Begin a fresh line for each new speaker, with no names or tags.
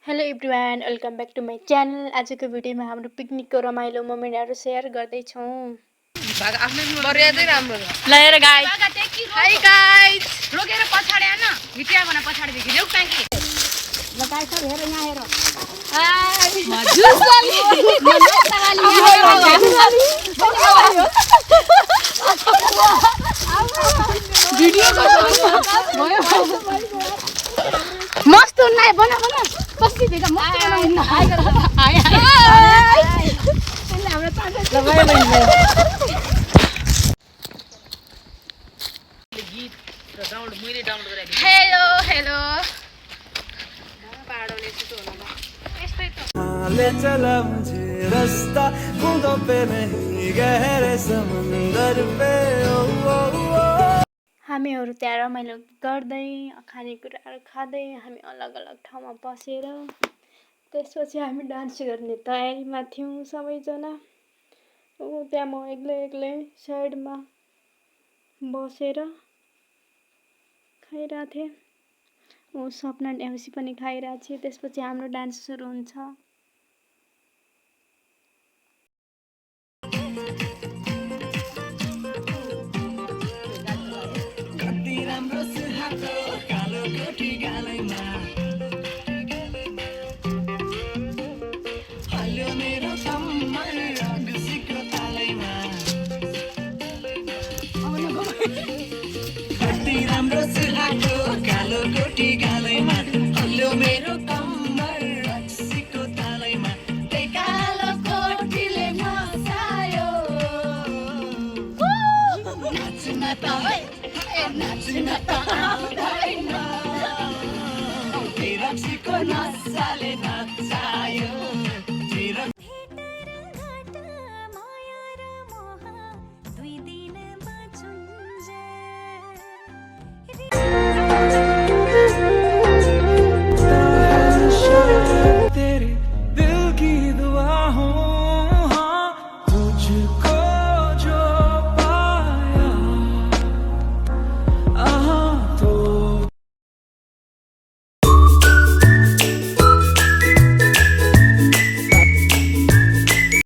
Hello everyone, welcome back to my channel. आजको भिडियोमा हाम्रो पिकनिकको रमाइलो मोमेन्टहरू सेयर गर्दैछौँ।
हाई गाइज रोकेर पछाडे हैन भिटिया भन पछाडीदेखि ल्याउ ट्याङ्की ल गाइस हेर यहाँ हेर मस्त हुन्नाय बना बना कति देगा मस्त बनाउन हाय गर हाय हाय हाम्रो ताते ल गयो बहिनी गीत र डाउनलोड मैले डाउनलोड गराए हेलो हेलो पाडोले छिटो होला यस्तै त
ले चला मुझे रास्ता बूंदों पे नहीं गहरे समंदर पे ओ
हामीहरू त्यहाँ रमाइलो गर्दै खानेकुराहरू खाँदै हामी अलग अलग ठाउँमा बसेर त्यसपछि हामी डान्स गर्ने तयारीमा थियौँ सबैजना। त्यहाँ म एक्लै साइडमा बसेर खाइरहेको थिएँ। सपना ड्याउसी पनि खाइरहेको थिएँ। त्यसपछि हाम्रो डान्स सुरु हुन्छ।
राम्रो सुहाको कालो कोटी गालैमा हल्लो मेरो कम्मर रक्सीको तालैमा त्यही कालो कोटीले मसायो नाच्न त आउँदैन रक्सीको नसाले